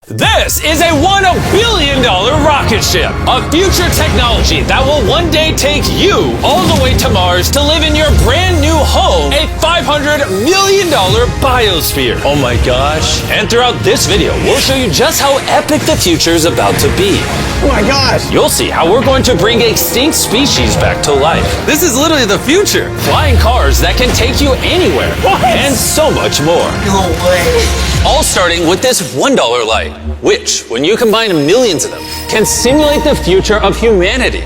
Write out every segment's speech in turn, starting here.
This is a $1 billion rocket ship, a future technology that will one day take you all the way to Mars to live in your brand new home, a $500 million biosphere. Oh my gosh. And throughout this video, we'll show you just how epic the future is about to be. Oh my gosh. You'll see how we're going to bring extinct species back to life. This is literally the future. Flying cars that can take you anywhere. What? And so much more. No way. All starting with this $1 light, which, when you combine millions of them, can simulate the future of humanity,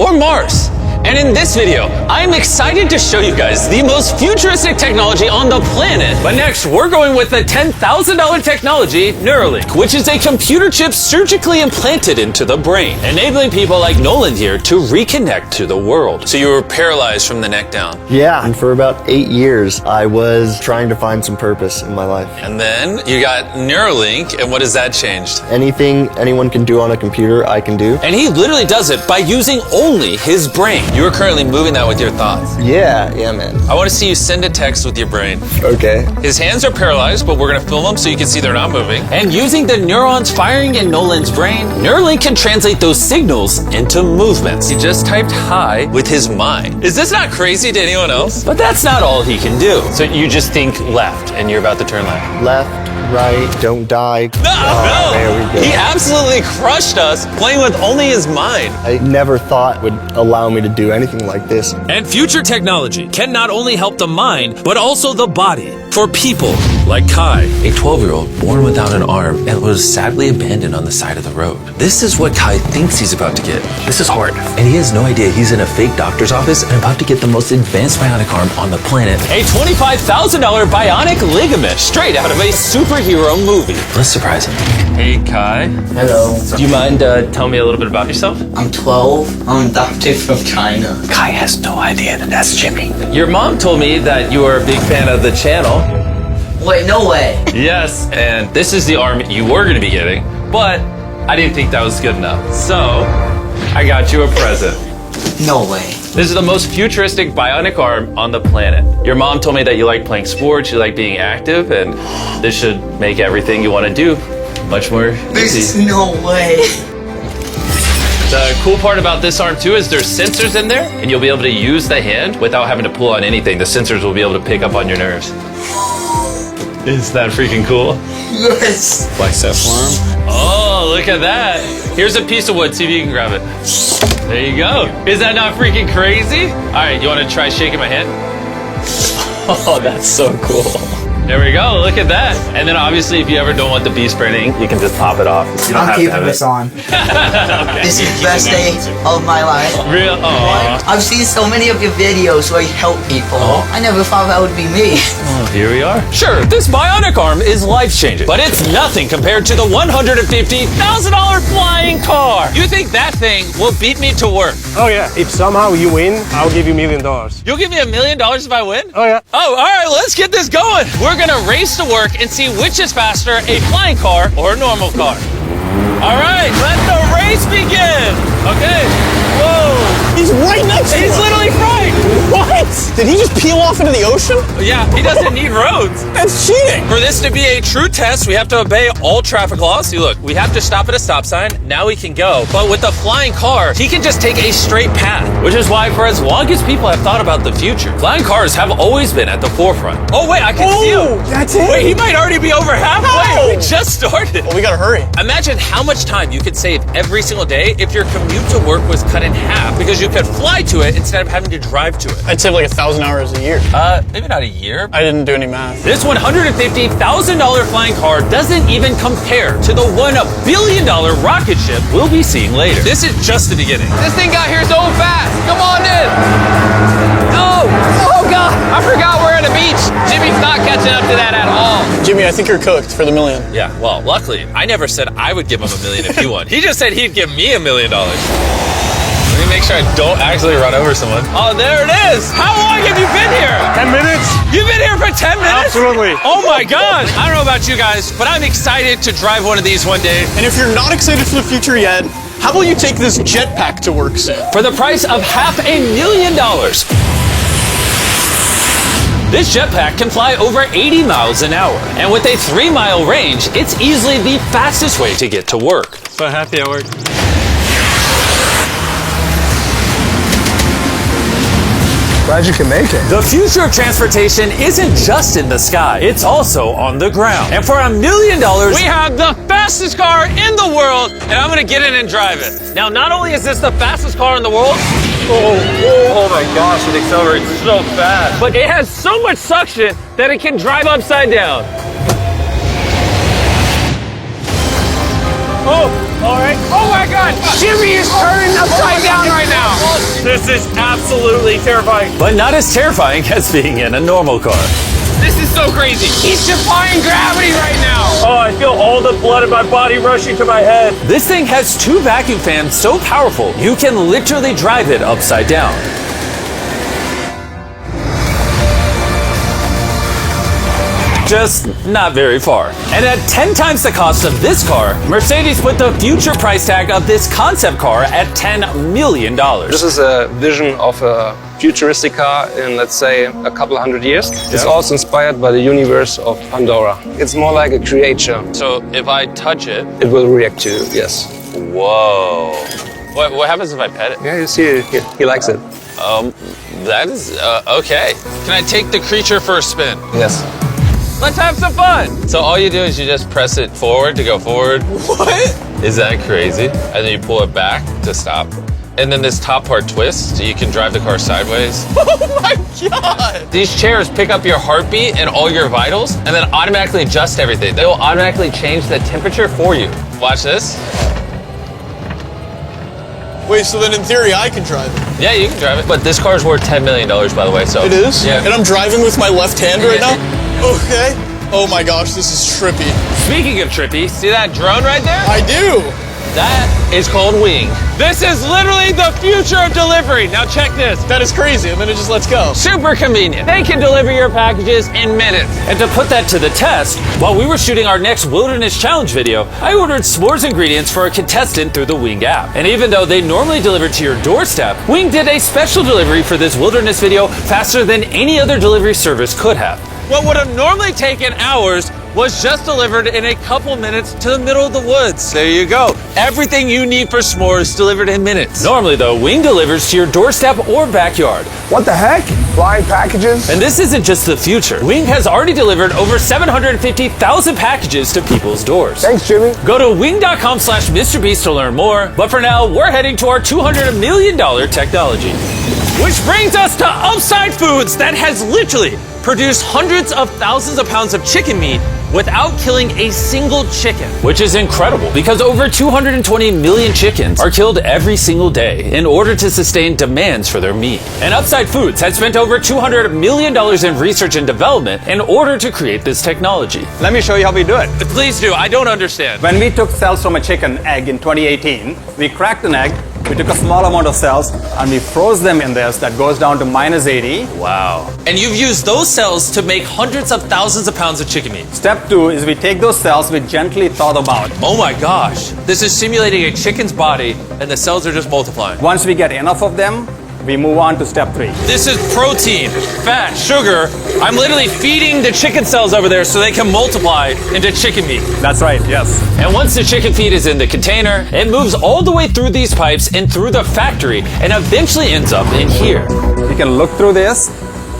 or Mars. And in this video, I'm excited to show you guys the most futuristic technology on the planet. But next, we're going with the $10,000 technology, Neuralink, which is a computer chip surgically implanted into the brain, enabling people like Nolan here to reconnect to the world. So you were paralyzed from the neck down. Yeah, and for about 8 years, I was trying to find some purpose in my life. And then you got Neuralink, and what has that changed? Anything anyone can do on a computer, I can do. And he literally does it by using only his brain. You are currently moving that with your thoughts. Yeah, man. I want to see you send a text with your brain. Okay. His hands are paralyzed, but we're going to film them so you can see they're not moving. And using the neurons firing in Nolan's brain, Neuralink can translate those signals into movements. He just typed hi with his mind. Is this not crazy to anyone else? But that's not all he can do. So you just think left, and you're about to turn left. Left, right, don't die. No! There we go. He absolutely crushed us playing with only his mind. I never thought would allow me to do anything like this. And future technology can not only help the mind, but also the body for people like Kai, a 12-year-old born without an arm and was sadly abandoned on the side of the road. This is what Kai thinks he's about to get. This is hard. And he has no idea he's in a fake doctor's office and about to get the most advanced bionic arm on the planet. A $25,000 bionic ligament straight out of a superhero movie. Let's surprise him. Hey, Kai. Hello. Do you mind telling me a little bit about yourself? I'm 12. I'm adopted from China. Kai has no idea that that's Jimmy. Your mom told me that you are a big fan of the channel. Wait, no way. Yes, and this is the arm you were going to be getting, but I didn't think that was good enough. So, I got you a present. No way. This is the most futuristic bionic arm on the planet. Your mom told me that you like playing sports, you like being active, and this should make everything you want to do much more This easy. is no way. The cool part about this arm too is there's sensors in there, and you'll be able to use the hand without having to pull on anything. The sensors will be able to pick up on your nerves. Is that freaking cool? Yes. Bicep arm. Oh, look at that. Here's a piece of wood. See if you can grab it. There you go. Is that not freaking crazy? All right, you want to try shaking my hand? Oh, that's so cool. There we go. Look at that. And then obviously, if you ever don't want the beast printing, you can just pop it off. You don't I'm have to keeping have this it. on. Okay. This is the best day of my life. Real? Oh. I've seen so many of your videos where you help people. I never thought that would be me. Oh, here we are. Sure, this bionic arm is life-changing, but it's nothing compared to the $150,000 flying car. You think that thing will beat me to work? Oh yeah, if somehow you win, I'll give you $1 million. You'll give me $1 million if I win? Oh yeah. Oh, all right, let's get this going. We're gonna race to work and see which is faster, a flying car or a normal car. All right, let the race begin. Okay, whoa. He's right next to He's us. literally right. What? Did he just peel off into the ocean? Yeah, he doesn't need roads. That's cheating. For this to be a true test, we have to obey all traffic laws. See, look, we have to stop at a stop sign. Now we can go. But with the flying car, he can just take a straight path, which is why for as long as people have thought about the future, flying cars have always been at the forefront. Oh, wait, I can see him. That's it. Wait, he might already be over halfway. No. We just started. Well, we gotta hurry. Imagine how much time you could save every single day if your commute to work was cut in half because you could fly to it instead of having to drive to it. I'd save like 1,000 hours a year. Maybe not a year. I didn't do any math. This $150,000 flying car doesn't even compare to the $1 billion rocket ship we'll be seeing later. This is just the beginning. This thing got here so fast. Come on in. No. Oh, God. I forgot we're at a beach. Jimmy's not catching up to that at all. Jimmy, I think you're cooked for the $1 million. Yeah, well, luckily, I never said I would give him $1 million if he won. He just said he'd give me $1 million. Let me make sure I don't actually run over someone. Oh, there it is. How long have you been here? 10 minutes? You've been here for 10 minutes? Absolutely. Oh my gosh. I don't know about you guys, but I'm excited to drive one of these one day. And if you're not excited for the future yet, how about you take this jetpack to work soon? For the price of $500,000. This jetpack can fly over 80 miles an hour. And with a 3-mile range, it's easily the fastest way to get to work. So happy at work. Glad you can make it. The future of transportation isn't just in the sky, it's also on the ground. And for $1 million, we have the fastest car in the world, and I'm gonna get in and drive it. Now, not only is this the fastest car in the world, oh my gosh, it accelerates so fast, but it has so much suction that it can drive upside down. Oh, all right. Oh my God, Jimmy is turning upside down right now. This is absolutely terrifying. But not as terrifying as being in a normal car. This is so crazy. He's defying gravity right now. Oh, I feel all the blood in my body rushing to my head. This thing has 2 vacuum fans so powerful, you can literally drive it upside down. Just not very far. And at 10 times the cost of this car, Mercedes put the future price tag of this concept car at $10 million. This is a vision of a futuristic car in, let's say, a couple hundred years. It's also inspired by the universe of Pandora. It's more like a creature. So if I touch it, It will react to you, yes. whoa. What happens if I pet it? Yeah, you see, he likes it. That is, okay. Can I take the creature for a spin? Yes. Let's have some fun. So all you do is you just press it forward to go forward. What? Is that crazy? And then you pull it back to stop. And then this top part twists, so you can drive the car sideways. Oh my God. These chairs pick up your heartbeat and all your vitals, and then automatically adjust everything. They will automatically change the temperature for you. Watch this. Wait, so then in theory I can drive it? Yeah, you can drive it. But this car is worth $10 million, by the way, so. It is? Yeah. And I'm driving with my left hand right now? Okay. Oh my gosh, this is trippy. Speaking of trippy, see that drone right there? I do. That is called Wing. This is literally the future of delivery. Now check this. That is crazy, and then it just lets go. Super convenient. They can deliver your packages in minutes. And to put that to the test, while we were shooting our next Wilderness Challenge video, I ordered s'mores ingredients for a contestant through the Wing app. And even though they normally deliver to your doorstep, Wing did a special delivery for this wilderness video faster than any other delivery service could have. What would have normally taken hours was just delivered in a couple minutes to the middle of the woods. There you go. Everything you need for s'mores delivered in minutes. Normally though, Wing delivers to your doorstep or backyard. What the heck? Flying packages? And this isn't just the future. Wing has already delivered over 750,000 packages to people's doors. Thanks, Jimmy. Go to wing.com/Mrbeast to learn more. But for now, we're heading to our $200 million technology. Which brings us to Upside Foods that has literally produced hundreds of thousands of pounds of chicken meat without killing a single chicken. Which is incredible because over 220 million chickens are killed every single day in order to sustain demands for their meat. And Upside Foods has spent over $200 million in research and development in order to create this technology. Let me show you how we do it. Please do, I don't understand. When we took cells from a chicken egg in 2018, we cracked an egg, we took a small amount of cells, and we froze them in this that goes down to -80. Wow. And you've used those cells to make hundreds of thousands of pounds of chicken meat. Step 2 is we take those cells, we gently thaw them out. Oh my gosh. This is simulating a chicken's body and the cells are just multiplying. Once we get enough of them, we move on to step 3. This is protein, fat, sugar. I'm literally feeding the chicken cells over there so they can multiply into chicken meat. That's right, yes. And once the chicken feed is in the container, it moves all the way through these pipes and through the factory and eventually ends up in here. You can look through this.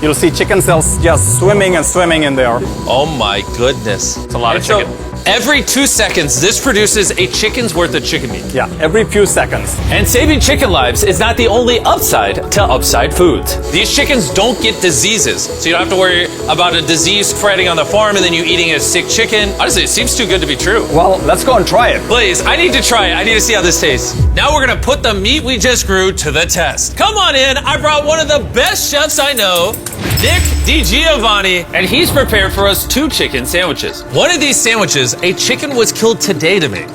You'll see chicken cells just swimming and swimming in there. Oh my goodness. It's a lot of chicken. Every 2 seconds, this produces a chicken's worth of chicken meat. Yeah, every few seconds. And saving chicken lives is not the only upside to Upside Foods. These chickens don't get diseases, so you don't have to worry about a disease spreading on the farm and then you eating a sick chicken. Honestly, it seems too good to be true. Well, let's go and try it. Please, I need to try it. I need to see how this tastes. Now we're gonna put the meat we just grew to the test. Come on in, I brought one of the best chefs I know, Nick DiGiovanni, and he's prepared for us 2 chicken sandwiches. One of these sandwiches, a chicken was killed today to make.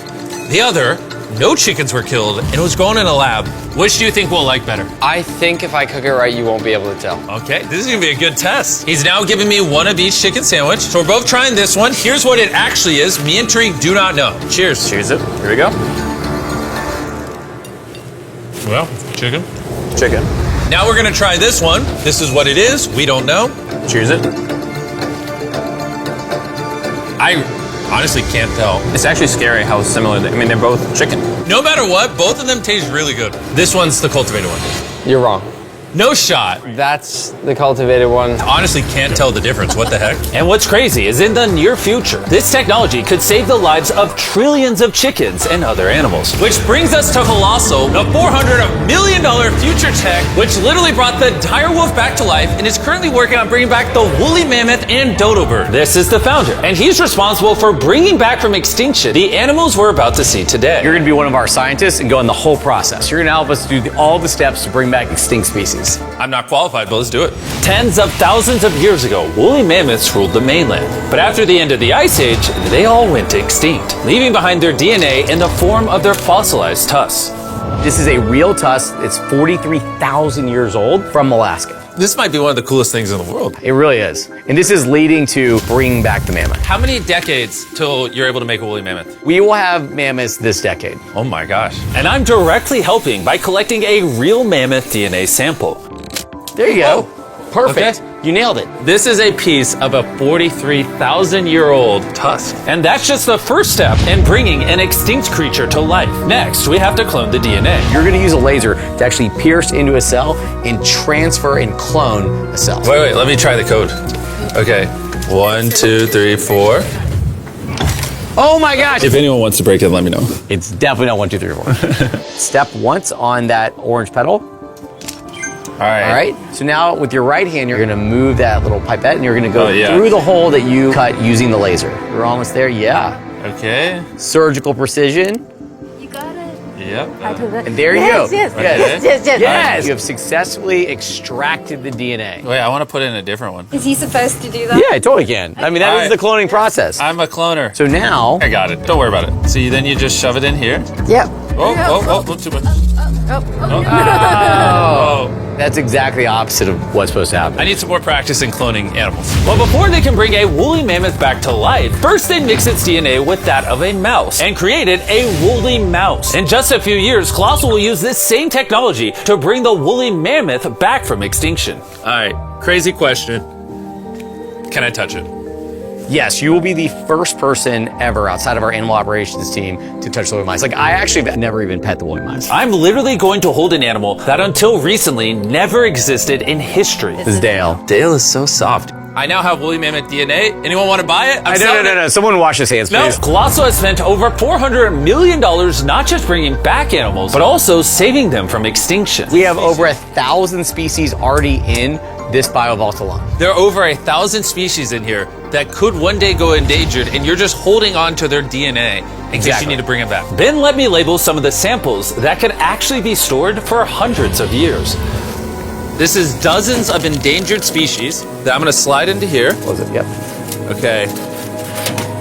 The other, no chickens were killed and it was grown in a lab. Which do you think we'll like better? I think if I cook it right, you won't be able to tell. Okay, this is gonna be a good test. He's now giving me one of each chicken sandwich. So we're both trying this one. Here's what it actually is. Me and Tariq do not know. Cheers. Cheers it. Here we go. Well, chicken. Chicken. Now we're gonna try this one. This is what it is. We don't know. Cheers it. I honestly can't tell. It's actually scary how similar I mean, they're both chicken. No matter what, both of them taste really good. This one's the cultivated one. You're wrong. No shot. That's the cultivated one. Honestly can't tell the difference. What the heck? And what's crazy is in the near future, this technology could save the lives of trillions of chickens and other animals. Which brings us to Colossal, the $400 million future tech, which literally brought the dire wolf back to life and is currently working on bringing back the woolly mammoth and dodo bird. This is the founder, and he's responsible for bringing back from extinction the animals we're about to see today. You're going to be one of our scientists and go in the whole process. You're going to help us do all the steps to bring back extinct species. I'm not qualified, but let's do it. Tens of thousands of years ago, woolly mammoths ruled the mainland. But after the end of the Ice Age, they all went extinct, leaving behind their DNA in the form of their fossilized tusks. This is a real tusk. It's 43,000 years old from Alaska. This might be one of the coolest things in the world. It really is. And this is leading to bringing back the mammoth. How many decades till you're able to make a woolly mammoth? We will have mammoths this decade. Oh my gosh. And I'm directly helping by collecting a real mammoth DNA sample. There you go. Perfect. Okay. You nailed it. This is a piece of a 43,000-year-old tusk. And that's just the first step in bringing an extinct creature to life. Next, we have to clone the DNA. You're going to use a laser to actually pierce into a cell and transfer and clone a cell. Wait, let me try the code. Okay, 1, 2, 3, 4. Oh my gosh. If anyone wants to break it, let me know. It's definitely not 1, 2, 3, 4. Step once on that orange petal. All right. So now with your right hand, you're going to move that little pipette and you're going to go yeah. through the hole that you cut using the laser. You're almost there. Yeah. Okay. Surgical precision. You got it. Yep. And there you go. Yes. Yes. You have successfully extracted the DNA. Wait, I want to put in a different one. Is he supposed to do that? Yeah, I totally can. I mean, that is the cloning process. I'm a cloner. So now, I got it. Don't worry about it. See, then you just shove it in here. Yep. Oh, too much. that's exactly opposite of what's supposed to happen. I need some more practice in cloning animals. Well, before they can bring a woolly mammoth back to life, first they mix its DNA with that of a mouse and created a woolly mouse. In just a few years, Colossal will use this same technology to bring the woolly mammoth back from extinction. All right, crazy question. Can I touch it? Yes, you will be the first person ever outside of our animal operations team to touch the woolly mice. Like, I actually have never even pet the woolly mice. I'm literally going to hold an animal that until recently never existed in history. This is Dale. Dale is so soft. I now have woolly mammoth DNA. Anyone want to buy it? No. Someone wash his hands, please. Colossal has spent over $400 million not just bringing back animals, but also saving them from extinction. We have over 1,000 species already in this biovault alone. There are over 1,000 species in here that could one day go endangered, and you're just holding on to their DNA in case you need to bring it back. Then let me label some of the samples that could actually be stored for hundreds of years. This is dozens of endangered species that I'm going to slide into here. Close it, yep. Okay.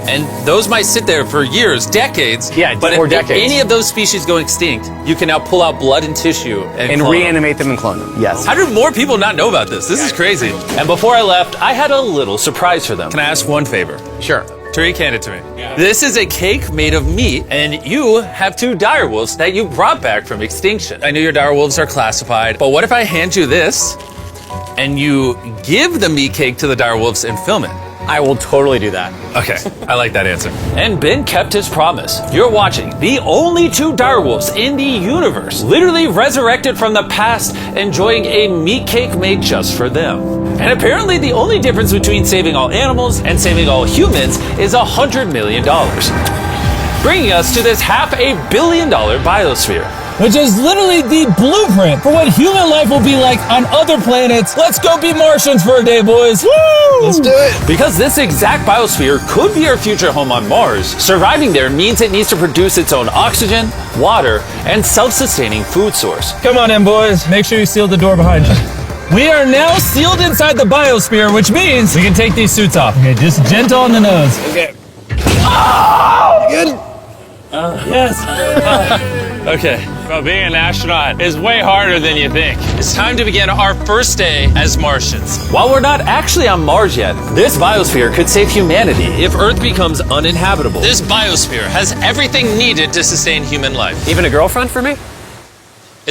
And those might sit there for years, decades. Yeah, but or if decades. any of those species go extinct, you can now pull out blood and tissue and clone reanimate them and clone them. Yes. How do more people not know about this? This is crazy. And before I left, I had a little surprise for them. Can I ask one favor? Sure. Tariq, hand it to me. Yeah. This is a cake made of meat, and you have 2 dire wolves that you brought back from extinction. I know your dire wolves are classified, but what if I hand you this, and you give the meat cake to the dire wolves and film it? I will totally do that. Okay, I like that answer. And Ben kept his promise. You're watching the only 2 direwolves in the universe, literally resurrected from the past, enjoying a meat cake made just for them. And apparently the only difference between saving all animals and saving all humans is $100 million. Bringing us to this $500 million biosphere. Which is literally the blueprint for what human life will be like on other planets. Let's go be Martians for a day, boys. Woo! Let's do it. Because this exact biosphere could be our future home on Mars, surviving there means it needs to produce its own oxygen, water, and self-sustaining food source. Come on in, boys. Make sure you seal the door behind you. We are now sealed inside the biosphere, which means we can take these suits off. Okay, just gentle on the nose. Okay. Oh! Good. Yes. Okay. Well, being an astronaut is way harder than you think. It's time to begin our first day as Martians. While we're not actually on Mars yet, this biosphere could save humanity if Earth becomes uninhabitable. This biosphere has everything needed to sustain human life. Even a girlfriend for me?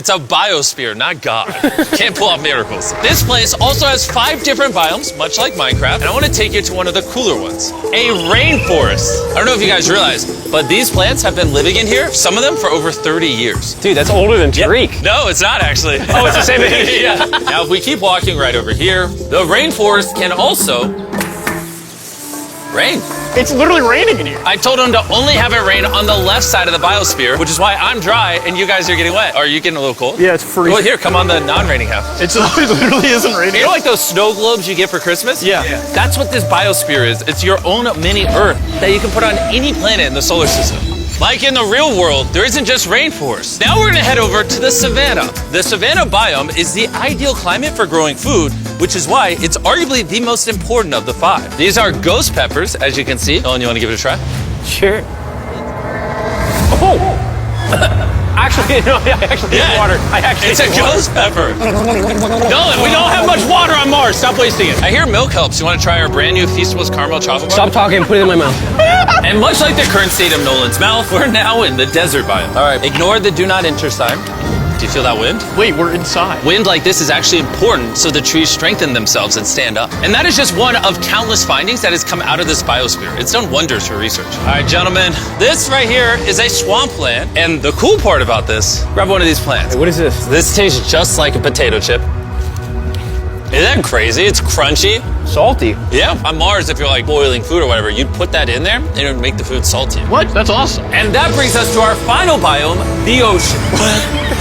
It's a biosphere, not God. Can't pull off miracles. This place also has 5 different biomes, much like Minecraft, and I want to take you to one of the cooler ones, a rainforest. I don't know if you guys realize, but these plants have been living in here, some of them for over 30 years. Dude, that's older than Tariq. No, it's not actually. Oh, it's the same age? Yeah. Now, if we keep walking right over here, the rainforest can also rain. It's literally raining in here. I told him to only have it rain on the left side of the biosphere, which is why I'm dry and you guys are getting wet. Are you getting a little cold? Yeah, it's freezing. Well, here, come on the non-raining half. It literally isn't raining. You know like those snow globes you get for Christmas? Yeah. That's what this biosphere is. It's your own mini Earth that you can put on any planet in the solar system. Like in the real world, there isn't just rainforests. Now we're gonna head over to the savanna. The savanna biome is the ideal climate for growing food, which is why it's arguably the most important of the 5. These are ghost peppers, as you can see. Nolan, you wanna give it a try? Sure. Oh! Actually, no, I actually need water. It's a ghost pepper. Nolan, we don't have much water on Mars. Stop wasting it. I hear milk helps. You want to try our brand new Feastables caramel chocolate bar? Stop talking and put it in my mouth. And much like the current state of Nolan's mouth, we're now in the desert biome. All right, ignore the do not enter sign. Do you feel that wind? Wait, we're inside. Wind like this is actually important so the trees strengthen themselves and stand up. And that is just one of countless findings that has come out of this biosphere. It's done wonders for research. All right, gentlemen, this right here is a swampland. And the cool part about this, grab one of these plants. Hey, what is this? This tastes just like a potato chip. Isn't that crazy? It's crunchy. Salty. Yeah. On Mars, if you're like boiling food or whatever, you'd put that in there and it would make the food salty. What? That's awesome. And that brings us to our final biome, the ocean.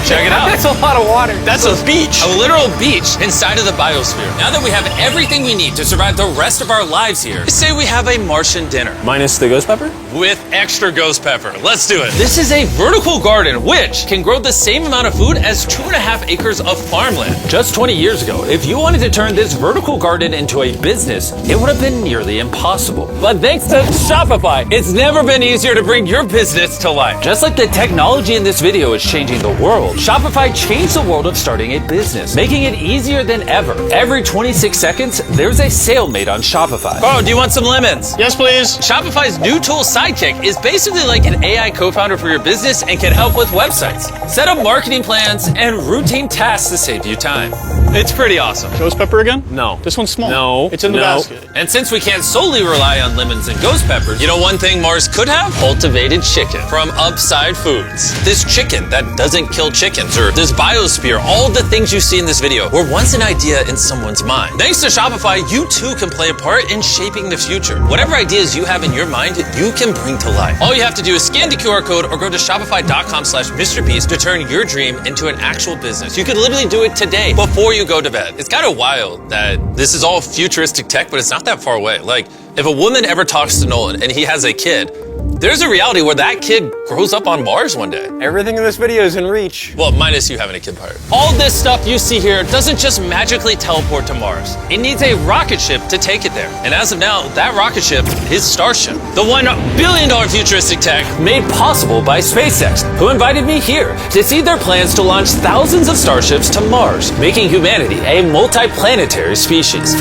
Check it out. That's a lot of water. That's a beach. A literal beach inside of the biosphere. Now that we have everything we need to survive the rest of our lives here, say we have a Martian dinner. Minus the ghost pepper? With extra ghost pepper. Let's do it. This is a vertical garden, which can grow the same amount of food as 2.5 acres of farmland. Just 20 years ago, if you wanted to turn this vertical garden into a business, it would have been nearly impossible. But thanks to Shopify, it's never been easier to bring your business to life. Just like the technology in this video is changing the world, Shopify changed the world of starting a business, making it easier than ever. Every 26 seconds, there's a sale made on Shopify. Oh, do you want some lemons? Yes, please. Shopify's new tool Sidekick is basically like an AI co-founder for your business and can help with websites, set up marketing plans, and routine tasks to save you time. It's pretty awesome. Ghost pepper again? No. This one's small. No. It's in the basket. And since we can't solely rely on lemons and ghost peppers, you know one thing Mars could have? Cultivated chicken from Upside Foods. This chicken that doesn't kill chickens, or this biosphere, all the things you see in this video were once an idea in someone's mind. Thanks to Shopify, you too can play a part in shaping the future. Whatever ideas you have in your mind, you can bring to life. All you have to do is scan the QR code or go to shopify.com/Mrbeast to turn your dream into an actual business. You could literally do it today before you go to bed. It's kind of wild that this is all futuristic tech, but it's not that far away. Like, if a woman ever talks to Nolan and he has a kid, there's a reality where that kid grows up on Mars one day. Everything in this video is in reach. Well, minus you having a kid part. All this stuff you see here doesn't just magically teleport to Mars. It needs a rocket ship to take it there. And as of now, that rocket ship is Starship, the $1 billion futuristic tech made possible by SpaceX, who invited me here to see their plans to launch thousands of starships to Mars, making humanity a multi-planetary species.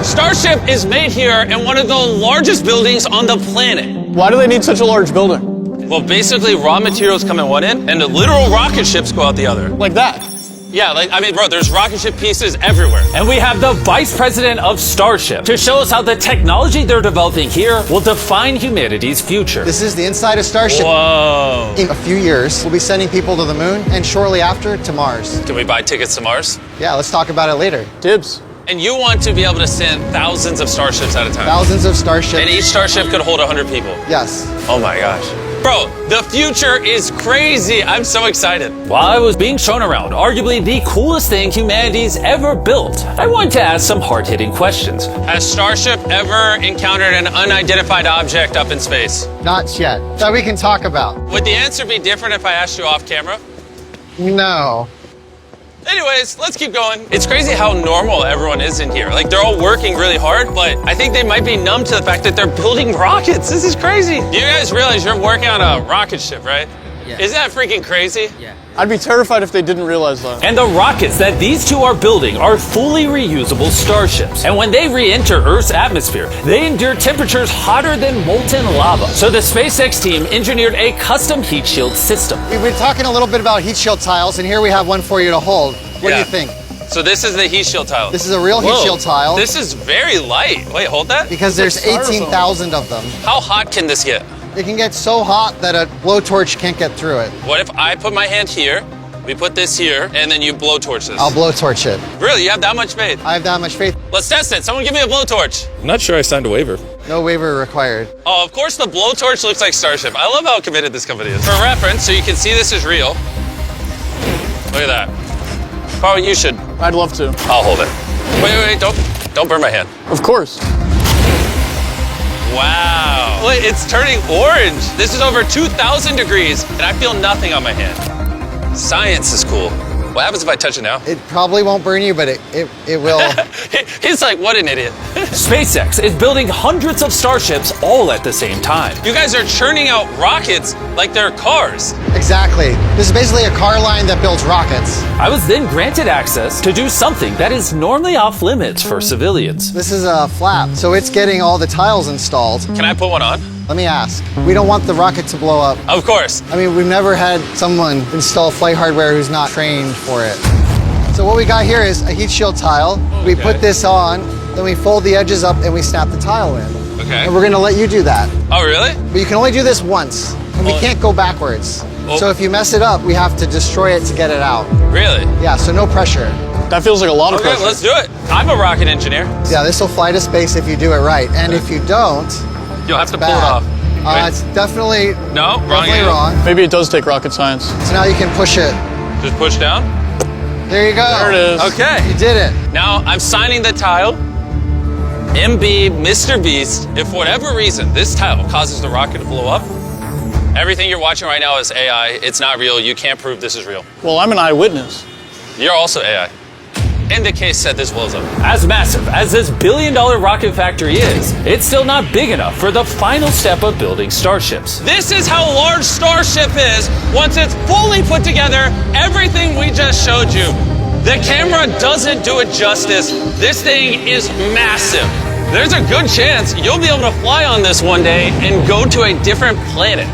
Starship is made here in one of the largest buildings on the planet. Why do they need such a large building? Well, basically, raw materials come in one end, and the literal rocket ships go out the other. Like that? Yeah, bro, there's rocket ship pieces everywhere. And we have the vice president of Starship to show us how the technology they're developing here will define humanity's future. This is the inside of Starship. Whoa. In a few years, we'll be sending people to the moon, and shortly after, to Mars. Can we buy tickets to Mars? Yeah, let's talk about it later. Dibs. And you want to be able to send thousands of starships at a time? Thousands of starships. And each starship could hold 100 people? Yes. Oh my gosh. Bro, the future is crazy. I'm so excited. While I was being shown around arguably the coolest thing humanity's ever built, I wanted to ask some hard-hitting questions. Has Starship ever encountered an unidentified object up in space? Not yet. That we can talk about. Would the answer be different if I asked you off camera? No. Anyways, let's keep going. It's crazy how normal everyone is in here. Like, they're all working really hard, but I think they might be numb to the fact that they're building rockets. This is crazy. You guys realize you're working on a rocket ship, right? Isn't that freaking crazy? I'd be terrified if they didn't realize that. And the rockets that these two are building are fully reusable starships. And when they re-enter Earth's atmosphere, they endure temperatures hotter than molten lava. So the SpaceX team engineered a custom heat shield system. We've been talking a little bit about heat shield tiles, and here we have one for you to hold. What do you think? So this is the heat shield tile. This is a real heat shield tile. This is very light. Wait, hold that. Because there's 18,000 of them. How hot can this get? It can get so hot that a blowtorch can't get through it. What if I put my hand here, we put this here, and then you blowtorch this? I'll blowtorch it. Really? You have that much faith? I have that much faith. Let's test it. Someone give me a blowtorch. I'm not sure I signed a waiver. No waiver required. Oh, of course the blowtorch looks like Starship. I love how committed this company is. For reference, so you can see this is real. Look at that. Probably you should. I'd love to. I'll hold it. Wait, don't burn my hand. Of course. Wow. Wait, it's turning orange. This is over 2,000 degrees, and I feel nothing on my hand. Science is cool. What happens if I touch it now? It probably won't burn you, but it will. He's like, what an idiot. SpaceX is building hundreds of starships all at the same time. You guys are churning out rockets like they're cars. Exactly. This is basically a car line that builds rockets. I was then granted access to do something that is normally off limits for civilians. This is a flap, so it's getting all the tiles installed. Can I put one on? Let me ask. We don't want the rocket to blow up. Of course. I mean, we've never had someone install flight hardware who's not trained for it. So what we got here is a heat shield tile. We put this on, then we fold the edges up and we snap the tile in. Okay. And we're gonna let you do that. Oh, really? But you can only do this once, and we can't go backwards. So if you mess it up, we have to destroy it to get it out. Really? Yeah, so no pressure. That feels like a lot of pressure. Okay, let's do it. I'm a rocket engineer. Yeah, this will fly to space if you do it right. And if you don't, you'll have to pull bad. it off. Right? It's definitely wrong. Maybe it does take rocket science. So now you can push it. Just push down? There you go. There it is. Okay. You did it. Now I'm signing the tile. MB, Mrbeast, if for whatever reason this tile causes the rocket to blow up, everything you're watching right now is AI. It's not real. You can't prove this is real. Well, I'm an eyewitness. You're also AI. In the case that this blows up. As massive as this billion-dollar rocket factory is, it's still not big enough for the final step of building starships. This is how large Starship is once it's fully put together, everything we just showed you. The camera doesn't do it justice. This thing is massive. There's a good chance you'll be able to fly on this one day and go to a different planet.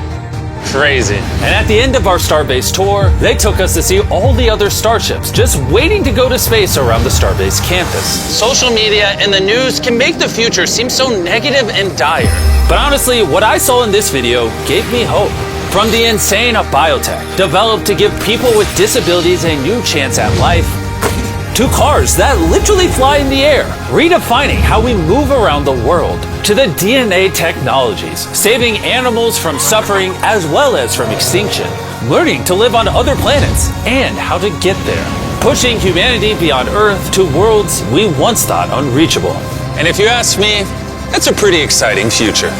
Crazy. And at the end of our Starbase tour, they took us to see all the other starships just waiting to go to space around the Starbase campus. Social media and the news can make the future seem so negative and dire. But honestly, what I saw in this video gave me hope. From the insane of biotech, developed to give people with disabilities a new chance at life, to cars that literally fly in the air, redefining how we move around the world, to the DNA technologies, saving animals from suffering as well as from extinction, learning to live on other planets, and how to get there, pushing humanity beyond Earth to worlds we once thought unreachable. And if you ask me, that's a pretty exciting future.